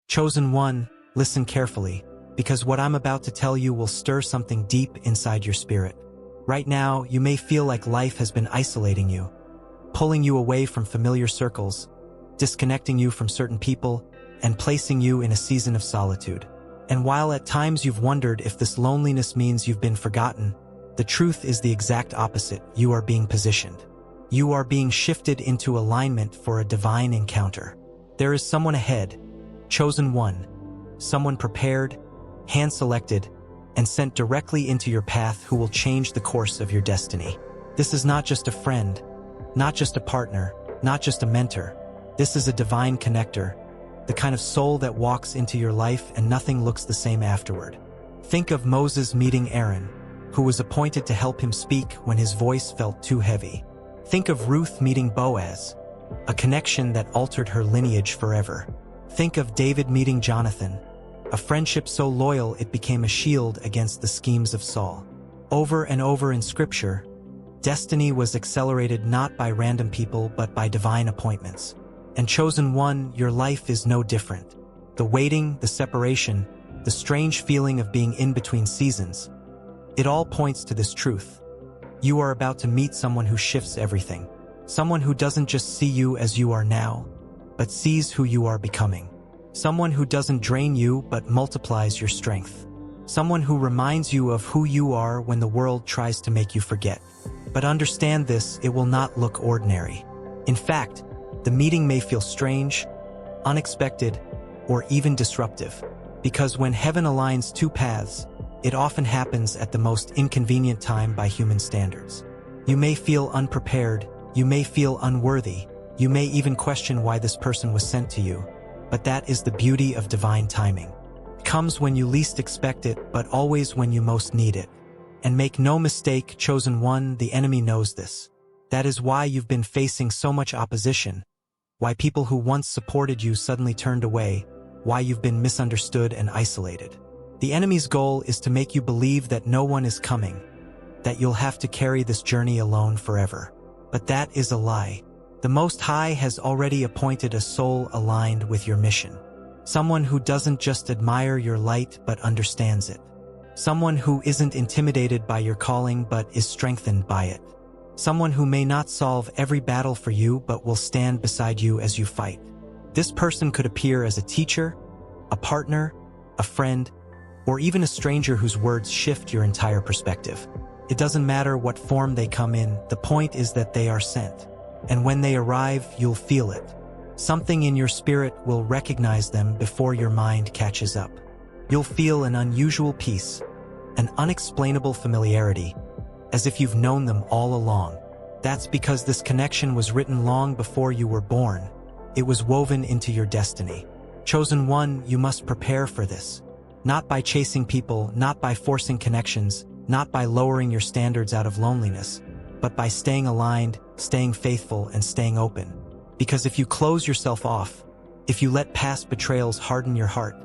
Chosen one, listen carefully, because what I'm about to tell you will stir something deep inside your spirit. Right now, you may feel like life has been isolating you, pulling you away from familiar circles, disconnecting you from certain people, and placing you in a season of solitude. And while at times you've wondered if this loneliness means you've been forgotten, the truth is the exact opposite. You are being positioned. You are being shifted into alignment for a divine encounter. There is someone ahead, chosen one, someone prepared, hand-selected, and sent directly into your path who will change the course of your destiny. This is not just a friend, not just a partner, not just a mentor. This is a divine connector, the kind of soul that walks into your life and nothing looks the same afterward. Think of Moses meeting Aaron, who was appointed to help him speak when his voice felt too heavy. Think of Ruth meeting Boaz, a connection that altered her lineage forever. Think of David meeting Jonathan, a friendship so loyal it became a shield against the schemes of Saul. Over and over in Scripture, destiny was accelerated not by random people but by divine appointments. And chosen one, your life is no different. The waiting, the separation, the strange feeling of being in between seasons, it all points to this truth. You are about to meet someone who shifts everything. Someone who doesn't just see you as you are now, but sees who you are becoming. Someone who doesn't drain you but multiplies your strength. Someone who reminds you of who you are when the world tries to make you forget. But understand this, it will not look ordinary. In fact, the meeting may feel strange, unexpected, or even disruptive. Because when heaven aligns two paths, it often happens at the most inconvenient time by human standards. You may feel unprepared, you may feel unworthy, you may even question why this person was sent to you. But that is the beauty of divine timing. It comes when you least expect it, but always when you most need it. And make no mistake, chosen one, the enemy knows this. That is why you've been facing so much opposition, why people who once supported you suddenly turned away, why you've been misunderstood and isolated. The enemy's goal is to make you believe that no one is coming, that you'll have to carry this journey alone forever. But that is a lie. The Most High has already appointed a soul aligned with your mission. Someone who doesn't just admire your light but understands it. Someone who isn't intimidated by your calling but is strengthened by it. Someone who may not solve every battle for you but will stand beside you as you fight. This person could appear as a teacher, a partner, a friend, or even a stranger whose words shift your entire perspective. It doesn't matter what form they come in, the point is that they are sent. And when they arrive, you'll feel it. Something in your spirit will recognize them before your mind catches up. You'll feel an unusual peace, an unexplainable familiarity, as if you've known them all along. That's because this connection was written long before you were born. It was woven into your destiny. Chosen one, you must prepare for this. Not by chasing people, not by forcing connections, not by lowering your standards out of loneliness, but by staying aligned, staying faithful, and staying open. Because if you close yourself off, if you let past betrayals harden your heart,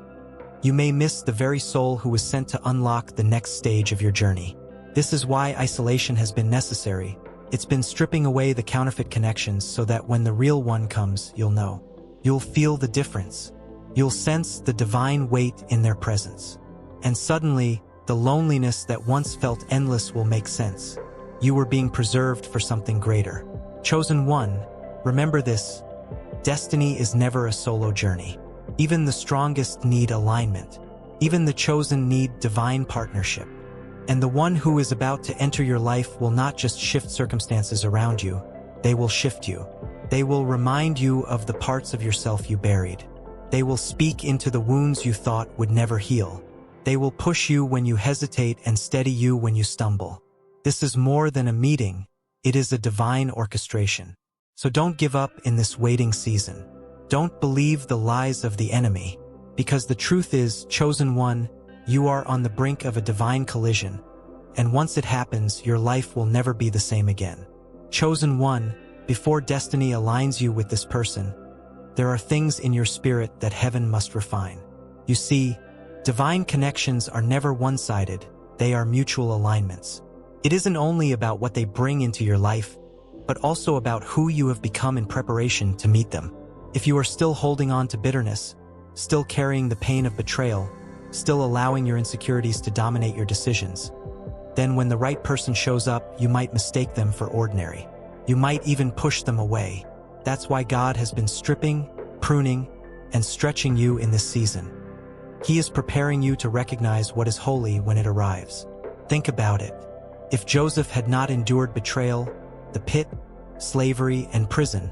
you may miss the very soul who was sent to unlock the next stage of your journey. This is why isolation has been necessary. It's been stripping away the counterfeit connections so that when the real one comes, you'll know. You'll feel the difference. You'll sense the divine weight in their presence. And suddenly, the loneliness that once felt endless will make sense. You were being preserved for something greater. Chosen one, remember this: destiny is never a solo journey. Even the strongest need alignment. Even the chosen need divine partnership. And the one who is about to enter your life will not just shift circumstances around you, they will shift you. They will remind you of the parts of yourself you buried. They will speak into the wounds you thought would never heal. They will push you when you hesitate and steady you when you stumble. This is more than a meeting, it is a divine orchestration. So don't give up in this waiting season. Don't believe the lies of the enemy, because the truth is, chosen one, you are on the brink of a divine collision, and once it happens, your life will never be the same again. Chosen one, before destiny aligns you with this person, there are things in your spirit that heaven must refine. You see, divine connections are never one-sided, they are mutual alignments. It isn't only about what they bring into your life, but also about who you have become in preparation to meet them. If you are still holding on to bitterness, still carrying the pain of betrayal, still allowing your insecurities to dominate your decisions. Then when the right person shows up, you might mistake them for ordinary. You might even push them away. That's why God has been stripping, pruning, and stretching you in this season. He is preparing you to recognize what is holy when it arrives. Think about it. If Joseph had not endured betrayal, the pit, slavery, and prison,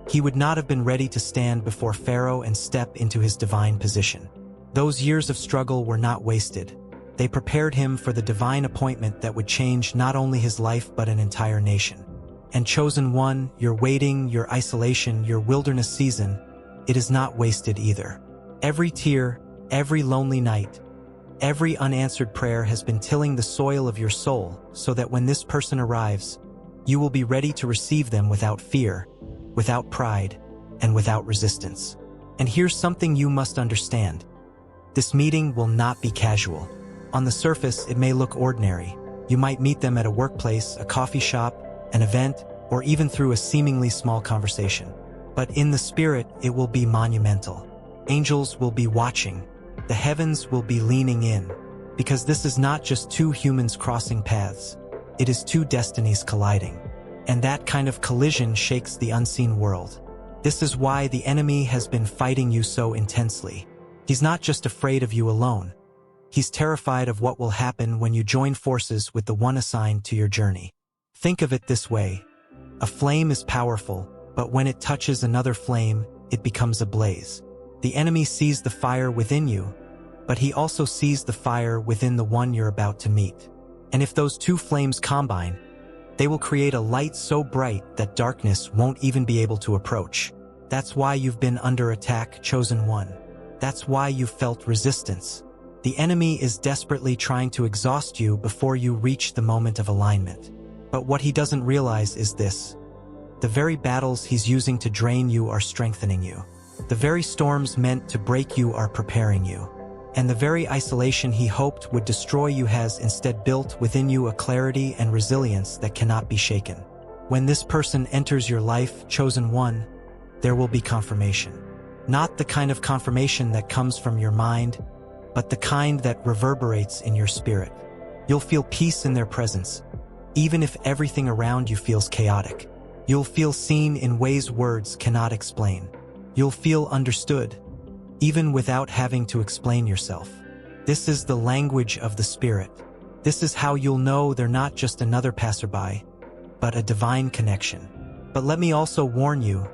he would not have been ready to stand before Pharaoh and step into his divine position. Those years of struggle were not wasted. They prepared him for the divine appointment that would change not only his life but an entire nation. And chosen one, your waiting, your isolation, your wilderness season, it is not wasted either. Every tear, every lonely night, every unanswered prayer has been tilling the soil of your soul so that when this person arrives, you will be ready to receive them without fear, without pride, and without resistance. And here's something you must understand. This meeting will not be casual. On the surface, it may look ordinary. You might meet them at a workplace, a coffee shop, an event, or even through a seemingly small conversation. But in the spirit, it will be monumental. Angels will be watching. The heavens will be leaning in. Because this is not just two humans crossing paths. It is two destinies colliding. And that kind of collision shakes the unseen world. This is why the enemy has been fighting you so intensely. He's not just afraid of you alone. He's terrified of what will happen when you join forces with the one assigned to your journey. Think of it this way. A flame is powerful, but when it touches another flame, it becomes a blaze. The enemy sees the fire within you, but he also sees the fire within the one you're about to meet. And if those two flames combine, they will create a light so bright that darkness won't even be able to approach. That's why you've been under attack, chosen one. That's why you've felt resistance. The enemy is desperately trying to exhaust you before you reach the moment of alignment. But what he doesn't realize is this. The very battles he's using to drain you are strengthening you. The very storms meant to break you are preparing you. And the very isolation he hoped would destroy you has instead built within you a clarity and resilience that cannot be shaken. When this person enters your life, chosen one, there will be confirmation. Not the kind of confirmation that comes from your mind, but the kind that reverberates in your spirit. You'll feel peace in their presence, even if everything around you feels chaotic. You'll feel seen in ways words cannot explain. You'll feel understood, even without having to explain yourself. This is the language of the Spirit. This is how you'll know they're not just another passerby, but a divine connection. But let me also warn you,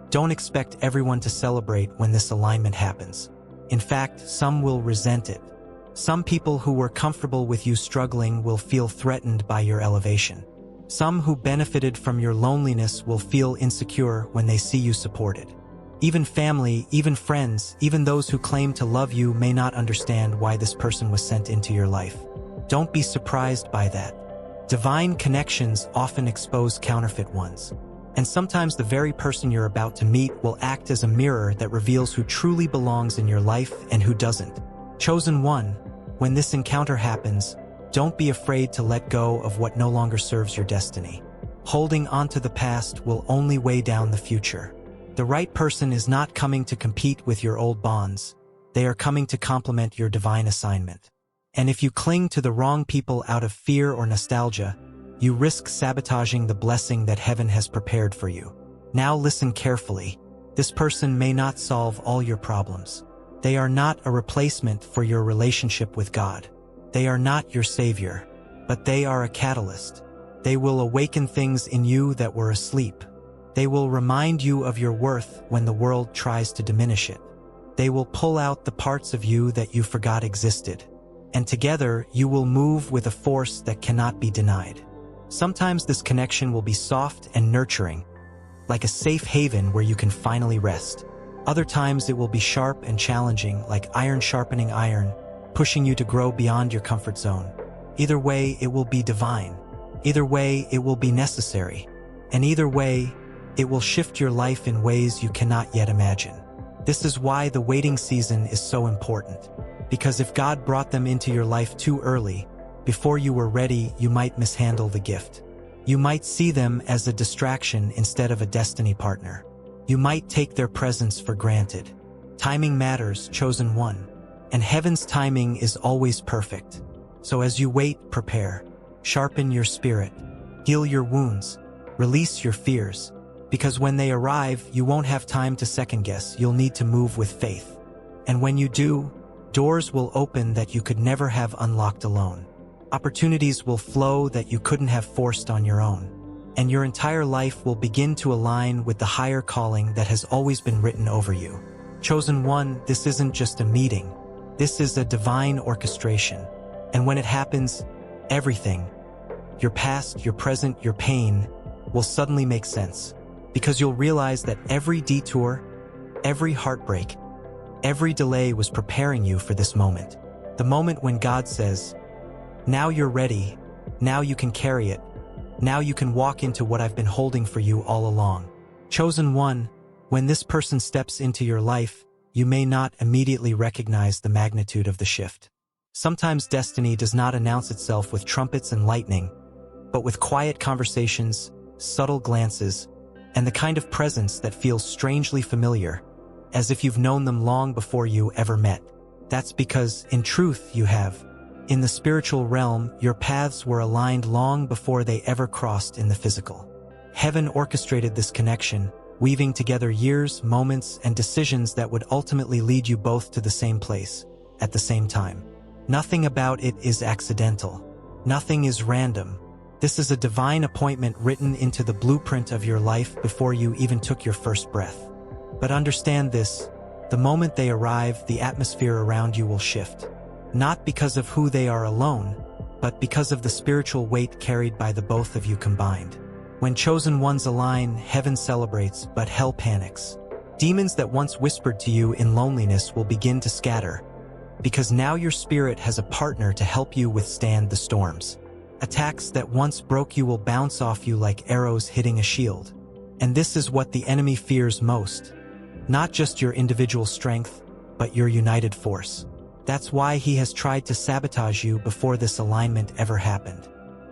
don't expect everyone to celebrate when this alignment happens. In fact, some will resent it. Some people who were comfortable with you struggling will feel threatened by your elevation. Some who benefited from your loneliness will feel insecure when they see you supported. Even family, even friends, even those who claim to love you may not understand why this person was sent into your life. Don't be surprised by that. Divine connections often expose counterfeit ones. And sometimes the very person you're about to meet will act as a mirror that reveals who truly belongs in your life and who doesn't. Chosen one, when this encounter happens, don't be afraid to let go of what no longer serves your destiny. Holding onto the past will only weigh down the future. The right person is not coming to compete with your old bonds. They are coming to complement your divine assignment. And if you cling to the wrong people out of fear or nostalgia, you risk sabotaging the blessing that heaven has prepared for you. Now listen carefully. This person may not solve all your problems. They are not a replacement for your relationship with God. They are not your savior, but they are a catalyst. They will awaken things in you that were asleep. They will remind you of your worth when the world tries to diminish it. They will pull out the parts of you that you forgot existed. And together, you will move with a force that cannot be denied. Sometimes this connection will be soft and nurturing, like a safe haven where you can finally rest. Other times it will be sharp and challenging, like iron sharpening iron, pushing you to grow beyond your comfort zone. Either way, it will be divine. Either way, it will be necessary. And either way, it will shift your life in ways you cannot yet imagine. This is why the waiting season is so important. Because if God brought them into your life too early, before you were ready, you might mishandle the gift. You might see them as a distraction instead of a destiny partner. You might take their presence for granted. Timing matters, chosen one. And heaven's timing is always perfect. So as you wait, prepare. Sharpen your spirit. Heal your wounds. Release your fears. Because when they arrive, you won't have time to second guess. You'll need to move with faith. And when you do, doors will open that you could never have unlocked alone. Opportunities will flow that you couldn't have forced on your own. And your entire life will begin to align with the higher calling that has always been written over you. Chosen one, this isn't just a meeting. This is a divine orchestration. And when it happens, everything, your past, your present, your pain, will suddenly make sense. Because you'll realize that every detour, every heartbreak, every delay was preparing you for this moment. The moment when God says, now you're ready, now you can carry it, now you can walk into what I've been holding for you all along. Chosen one, when this person steps into your life, you may not immediately recognize the magnitude of the shift. Sometimes destiny does not announce itself with trumpets and lightning, but with quiet conversations, subtle glances, and the kind of presence that feels strangely familiar, as if you've known them long before you ever met. That's because, in truth, you have. In the spiritual realm, your paths were aligned long before they ever crossed in the physical. Heaven orchestrated this connection, weaving together years, moments, and decisions that would ultimately lead you both to the same place, at the same time. Nothing about it is accidental. Nothing is random. This is a divine appointment written into the blueprint of your life before you even took your first breath. But understand this, the moment they arrive, the atmosphere around you will shift. Not because of who they are alone, but because of the spiritual weight carried by the both of you combined. When chosen ones align, heaven celebrates, but hell panics. Demons that once whispered to you in loneliness will begin to scatter, because now your spirit has a partner to help you withstand the storms. Attacks that once broke you will bounce off you like arrows hitting a shield. And this is what the enemy fears most. Not just your individual strength, but your united force. That's why he has tried to sabotage you before this alignment ever happened.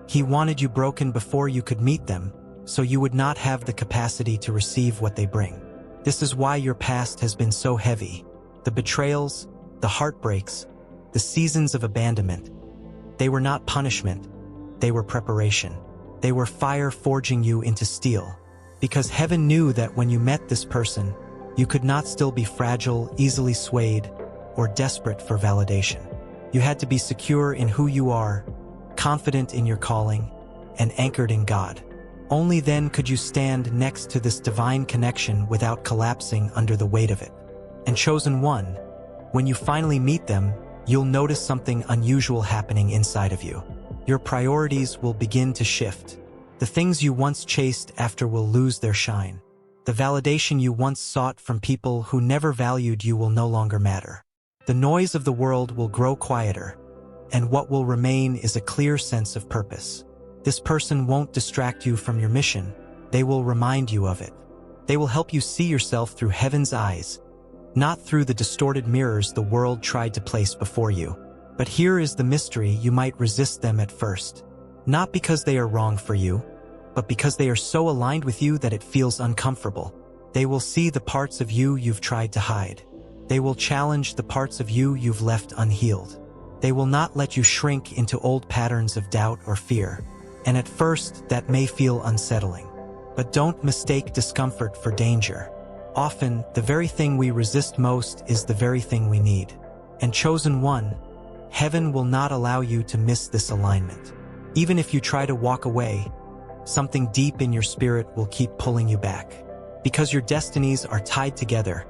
He wanted you broken before you could meet them, so you would not have the capacity to receive what they bring. This is why your past has been so heavy. The betrayals, the heartbreaks, the seasons of abandonment. They were not punishment. They were preparation. They were fire forging you into steel. Because heaven knew that when you met this person, you could not still be fragile, easily swayed, or desperate for validation. You had to be secure in who you are, confident in your calling, and anchored in God. Only then could you stand next to this divine connection without collapsing under the weight of it. And chosen one, when you finally meet them, you'll notice something unusual happening inside of you. Your priorities will begin to shift. The things you once chased after will lose their shine. The validation you once sought from people who never valued you will no longer matter. The noise of the world will grow quieter, and what will remain is a clear sense of purpose. This person won't distract you from your mission. They will remind you of it. They will help you see yourself through heaven's eyes, not through the distorted mirrors the world tried to place before you. But here is the mystery: you might resist them at first. Not because they are wrong for you, but because they are so aligned with you that it feels uncomfortable. They will see the parts of you you've tried to hide. They will challenge the parts of you you've left unhealed. They will not let you shrink into old patterns of doubt or fear. And at first, that may feel unsettling. But don't mistake discomfort for danger. Often, the very thing we resist most is the very thing we need. And chosen one, heaven will not allow you to miss this alignment. Even if you try to walk away, something deep in your spirit will keep pulling you back. Because your destinies are tied together,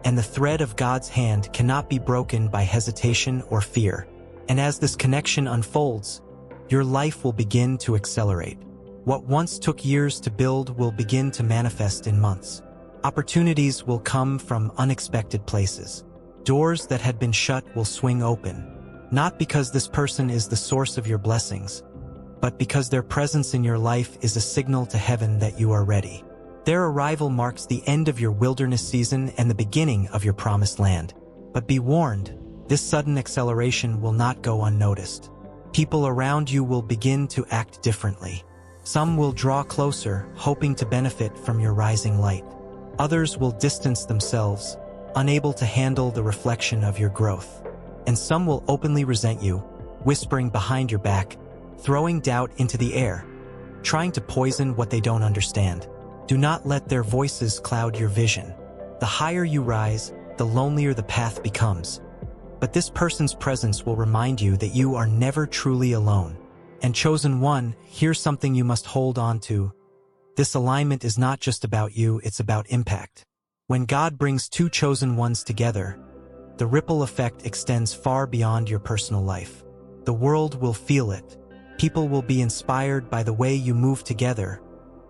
and the thread of God's hand cannot be broken by hesitation or fear. And as this connection unfolds, your life will begin to accelerate. What once took years to build will begin to manifest in months. Opportunities will come from unexpected places. Doors that had been shut will swing open, not because this person is the source of your blessings, but because their presence in your life is a signal to heaven that you are ready. Their arrival marks the end of your wilderness season and the beginning of your promised land. But be warned, this sudden acceleration will not go unnoticed. People around you will begin to act differently. Some will draw closer, hoping to benefit from your rising light. Others will distance themselves, unable to handle the reflection of your growth. And some will openly resent you, whispering behind your back, throwing doubt into the air, trying to poison what they don't understand. Do not let their voices cloud your vision. The higher you rise, the lonelier the path becomes. But this person's presence will remind you that you are never truly alone. And chosen one, here's something you must hold on to. This alignment is not just about you, it's about impact. When God brings two chosen ones together, the ripple effect extends far beyond your personal life. The world will feel it. People will be inspired by the way you move together,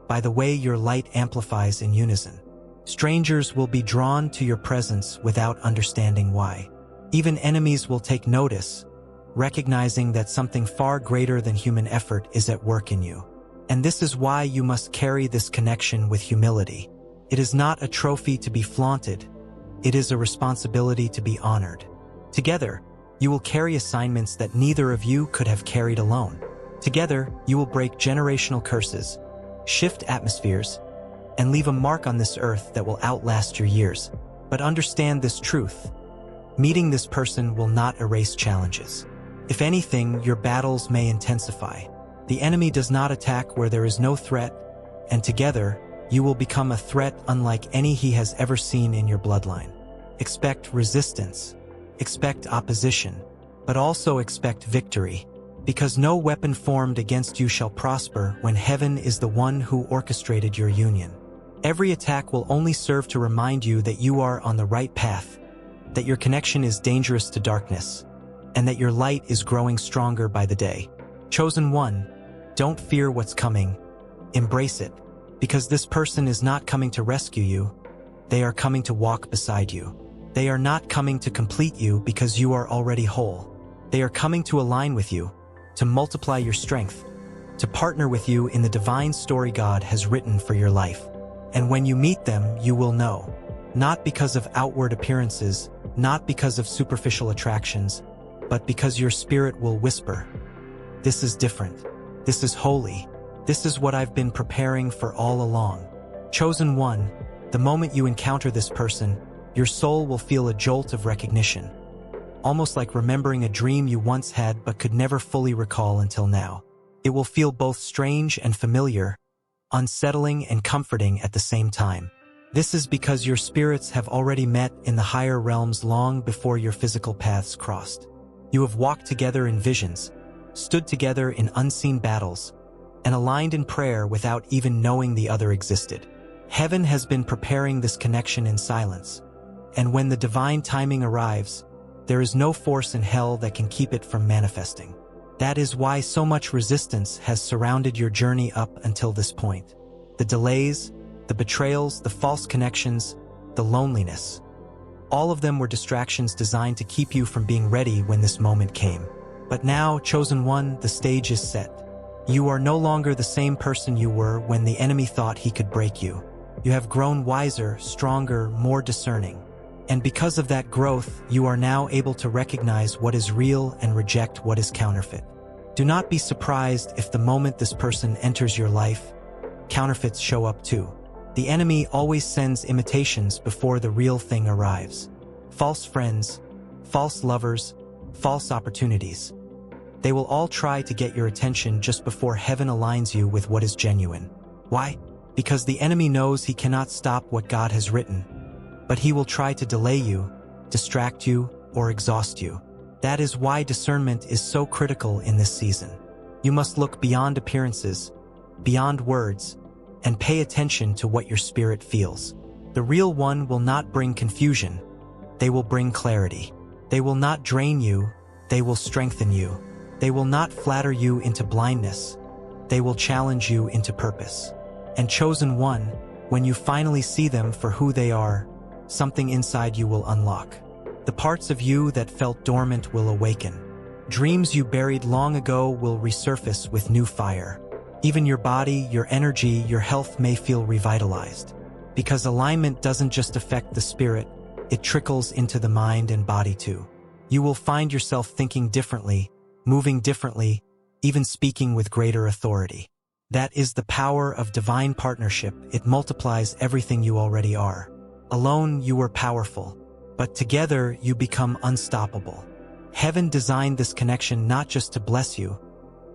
by the way your light amplifies in unison. Strangers will be drawn to your presence without understanding why. Even enemies will take notice, recognizing that something far greater than human effort is at work in you. And this is why you must carry this connection with humility. It is not a trophy to be flaunted. It is a responsibility to be honored. Together, you will carry assignments that neither of you could have carried alone. Together, you will break generational curses, shift atmospheres, and leave a mark on this earth that will outlast your years. But understand this truth. Meeting this person will not erase challenges. If anything, your battles may intensify. The enemy does not attack where there is no threat, and together, you will become a threat unlike any he has ever seen in your bloodline. Expect resistance, expect opposition, but also expect victory, because no weapon formed against you shall prosper when heaven is the one who orchestrated your union. Every attack will only serve to remind you that you are on the right path, that your connection is dangerous to darkness, and that your light is growing stronger by the day. Chosen one, don't fear what's coming. Embrace it, because this person is not coming to rescue you. They are coming to walk beside you. They are not coming to complete you because you are already whole. They are coming to align with you, to multiply your strength, to partner with you in the divine story God has written for your life. And when you meet them, you will know. Not because of outward appearances, not because of superficial attractions, but because your spirit will whisper, "This is different. This is holy. This is what I've been preparing for all along." Chosen one, the moment you encounter this person, your soul will feel a jolt of recognition, almost like remembering a dream you once had but could never fully recall until now. It will feel both strange and familiar, unsettling and comforting at the same time. This is because your spirits have already met in the higher realms long before your physical paths crossed. You have walked together in visions, stood together in unseen battles, and aligned in prayer without even knowing the other existed. Heaven has been preparing this connection in silence, and when the divine timing arrives, there is no force in hell that can keep it from manifesting. That is why so much resistance has surrounded your journey up until this point. The delays, the betrayals, the false connections, the loneliness. All of them were distractions designed to keep you from being ready when this moment came. But now, chosen one, the stage is set. You are no longer the same person you were when the enemy thought he could break you. You have grown wiser, stronger, more discerning. And because of that growth, you are now able to recognize what is real and reject what is counterfeit. Do not be surprised if the moment this person enters your life, counterfeits show up too. The enemy always sends imitations before the real thing arrives. False friends, false lovers, false opportunities. They will all try to get your attention just before heaven aligns you with what is genuine. Why? Because the enemy knows he cannot stop what God has written, but he will try to delay you, distract you, or exhaust you. That is why discernment is so critical in this season. You must look beyond appearances, beyond words, and pay attention to what your spirit feels. The real one will not bring confusion. They will bring clarity. They will not drain you. They will strengthen you. They will not flatter you into blindness. They will challenge you into purpose. And chosen one, when you finally see them for who they are, something inside you will unlock. The parts of you that felt dormant will awaken. Dreams you buried long ago will resurface with new fire. Even your body, your energy, your health may feel revitalized. Because alignment doesn't just affect the spirit, it trickles into the mind and body too. You will find yourself thinking differently, moving differently, even speaking with greater authority. That is the power of divine partnership. It multiplies everything you already are. Alone, you were powerful. But together you become unstoppable. Heaven designed this connection not just to bless you,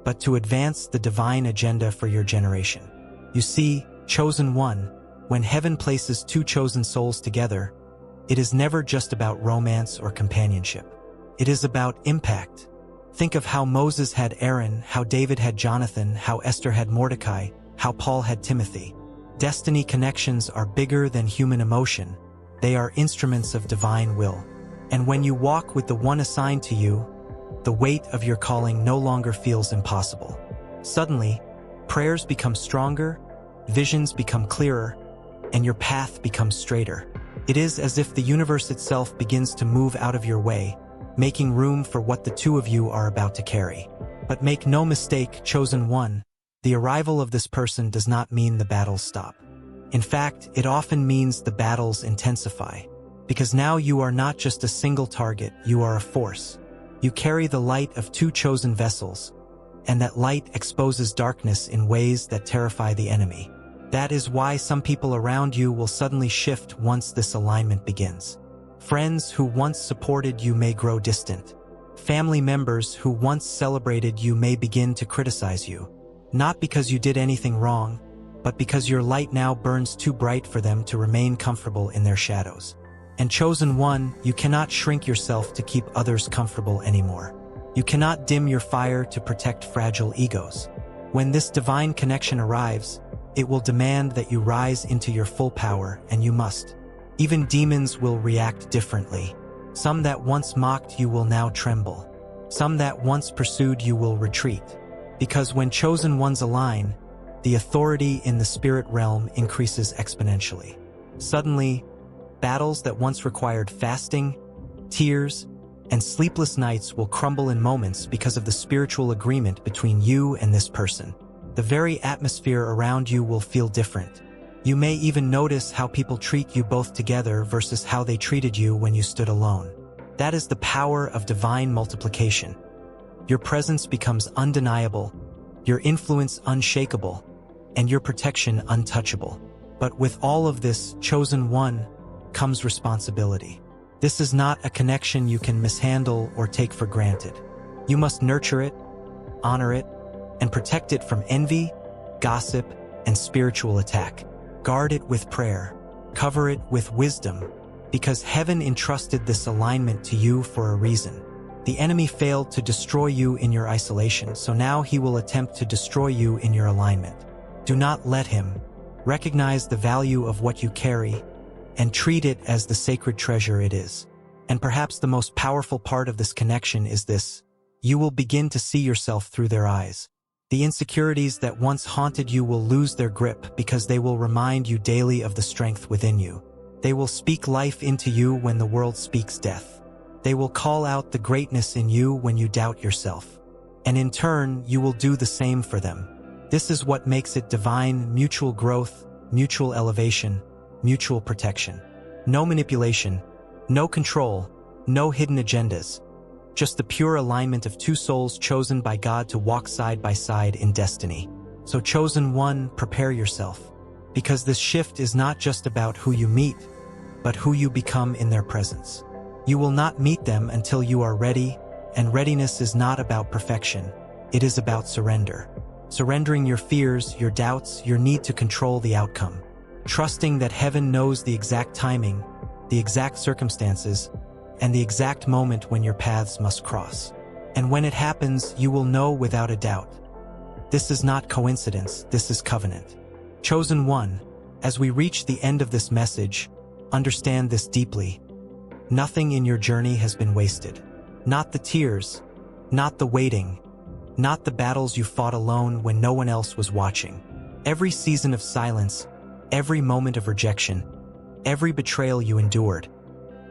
but to advance the divine agenda for your generation. You see, chosen one, when heaven places two chosen souls together, it is never just about romance or companionship. It is about impact. Think of how Moses had Aaron, how David had Jonathan, how Esther had Mordecai, how Paul had Timothy. Destiny connections are bigger than human emotion. They are instruments of divine will. And when you walk with the one assigned to you, the weight of your calling no longer feels impossible. Suddenly, prayers become stronger, visions become clearer, and your path becomes straighter. It is as if the universe itself begins to move out of your way, making room for what the two of you are about to carry. But make no mistake, chosen one, the arrival of this person does not mean the battles stop. In fact, it often means the battles intensify. Because now you are not just a single target, you are a force. You carry the light of two chosen vessels, and that light exposes darkness in ways that terrify the enemy. That is why some people around you will suddenly shift once this alignment begins. Friends who once supported you may grow distant. Family members who once celebrated you may begin to criticize you. Not because you did anything wrong, but because your light now burns too bright for them to remain comfortable in their shadows. And chosen one, you cannot shrink yourself to keep others comfortable anymore. You cannot dim your fire to protect fragile egos. When this divine connection arrives, it will demand that you rise into your full power, and you must. Even demons will react differently. Some that once mocked you will now tremble. Some that once pursued you will retreat. Because when chosen ones align, the authority in the spirit realm increases exponentially. Suddenly, battles that once required fasting, tears, and sleepless nights will crumble in moments because of the spiritual agreement between you and this person. The very atmosphere around you will feel different. You may even notice how people treat you both together versus how they treated you when you stood alone. That is the power of divine multiplication. Your presence becomes undeniable, your influence unshakable, and your protection untouchable. But with all of this, chosen one, comes responsibility. This is not a connection you can mishandle or take for granted. You must nurture it, honor it, and protect it from envy, gossip, and spiritual attack. Guard it with prayer. Cover it with wisdom, because heaven entrusted this alignment to you for a reason. The enemy failed to destroy you in your isolation, so now he will attempt to destroy you in your alignment. Do not let him. Recognize the value of what you carry, and treat it as the sacred treasure it is. And perhaps the most powerful part of this connection is this: you will begin to see yourself through their eyes. The insecurities that once haunted you will lose their grip because they will remind you daily of the strength within you. They will speak life into you when the world speaks death. They will call out the greatness in you when you doubt yourself. And in turn, you will do the same for them. This is what makes it divine: mutual growth, mutual elevation, mutual protection. No manipulation, no control, no hidden agendas. Just the pure alignment of two souls chosen by God to walk side by side in destiny. So chosen one, prepare yourself. Because this shift is not just about who you meet, but who you become in their presence. You will not meet them until you are ready, and readiness is not about perfection. It is about surrender. Surrendering your fears, your doubts, your need to control the outcome. Trusting that heaven knows the exact timing, the exact circumstances, and the exact moment when your paths must cross. And when it happens, you will know without a doubt. This is not coincidence, this is covenant. Chosen one, as we reach the end of this message, understand this deeply. Nothing in your journey has been wasted. Not the tears, not the waiting, not the battles you fought alone when no one else was watching. Every season of silence, every moment of rejection, every betrayal you endured,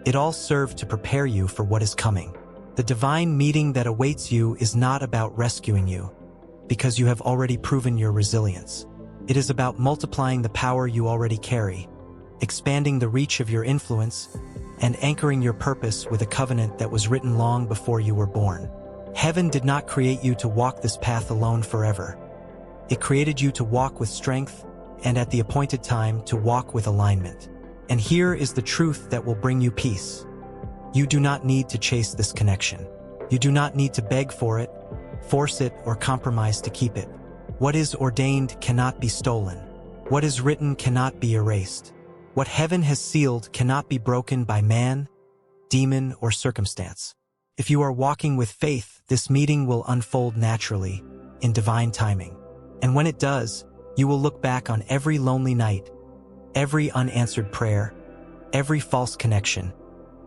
it all served to prepare you for what is coming. The divine meeting that awaits you is not about rescuing you, because you have already proven your resilience. It is about multiplying the power you already carry, expanding the reach of your influence, and anchoring your purpose with a covenant that was written long before you were born. Heaven did not create you to walk this path alone forever. It created you to walk with strength, and at the appointed time to walk with alignment. And here is the truth that will bring you peace. You do not need to chase this connection. You do not need to beg for it, force it, or compromise to keep it. What is ordained cannot be stolen. What is written cannot be erased. What heaven has sealed cannot be broken by man, demon, or circumstance. If you are walking with faith, this meeting will unfold naturally, in divine timing. And when it does, you will look back on every lonely night, every unanswered prayer, every false connection,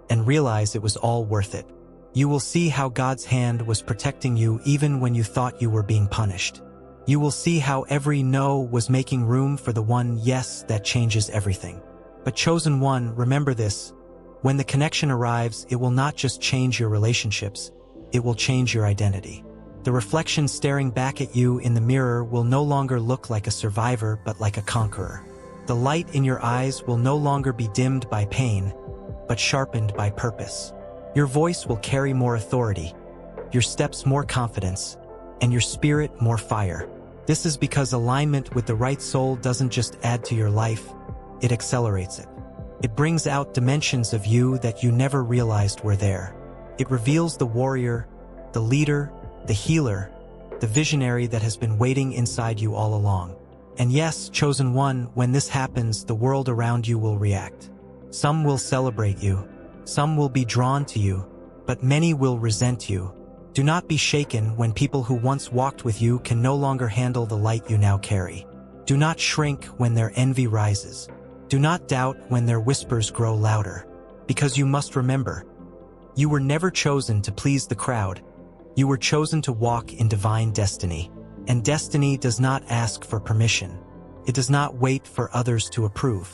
and realize it was all worth it. You will see how God's hand was protecting you even when you thought you were being punished. You will see how every no was making room for the one yes that changes everything. But chosen one, remember this: when the connection arrives, it will not just change your relationships, it will change your identity. The reflection staring back at you in the mirror will no longer look like a survivor but like a conqueror. The light in your eyes will no longer be dimmed by pain, but sharpened by purpose. Your voice will carry more authority, your steps more confidence, and your spirit more fire. This is because alignment with the right soul doesn't just add to your life, it accelerates it. It brings out dimensions of you that you never realized were there. It reveals the warrior, the leader, the healer, the visionary that has been waiting inside you all along. And yes, chosen one, when this happens, the world around you will react. Some will celebrate you, some will be drawn to you, but many will resent you. Do not be shaken when people who once walked with you can no longer handle the light you now carry. Do not shrink when their envy rises. Do not doubt when their whispers grow louder. Because you must remember, you were never chosen to please the crowd. You were chosen to walk in divine destiny. And destiny does not ask for permission. It does not wait for others to approve.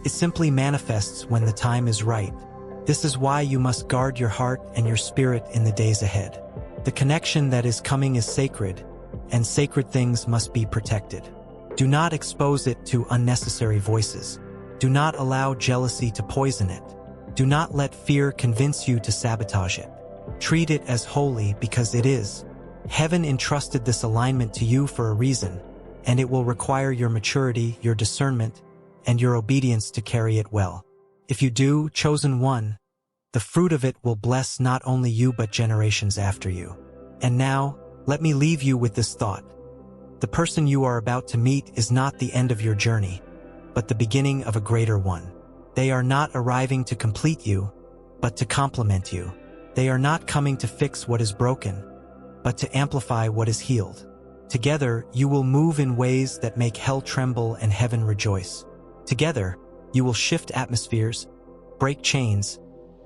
It simply manifests when the time is right. This is why you must guard your heart and your spirit in the days ahead. The connection that is coming is sacred, and sacred things must be protected. Do not expose it to unnecessary voices. Do not allow jealousy to poison it. Do not let fear convince you to sabotage it. Treat it as holy because it is. Heaven entrusted this alignment to you for a reason, and it will require your maturity, your discernment, and your obedience to carry it well. If you do, chosen one, the fruit of it will bless not only you but generations after you. And now, let me leave you with this thought. The person you are about to meet is not the end of your journey, but the beginning of a greater one. They are not arriving to complete you, but to complement you. They are not coming to fix what is broken, but to amplify what is healed. Together, you will move in ways that make hell tremble and heaven rejoice. Together, you will shift atmospheres, break chains,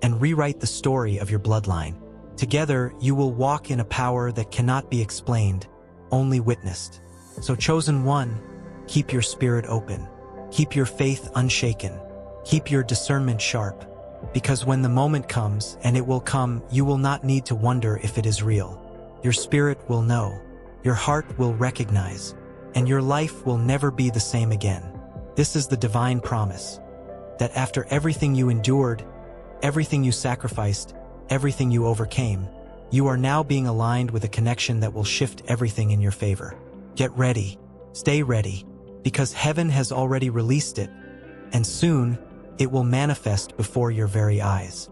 and rewrite the story of your bloodline. Together, you will walk in a power that cannot be explained, only witnessed. So chosen one, keep your spirit open. Keep your faith unshaken. Keep your discernment sharp. Because when the moment comes, and it will come, you will not need to wonder if it is real. Your spirit will know, your heart will recognize, and your life will never be the same again. This is the divine promise, that after everything you endured, everything you sacrificed, everything you overcame, you are now being aligned with a connection that will shift everything in your favor. Get ready, stay ready, because heaven has already released it, and soon it will manifest before your very eyes.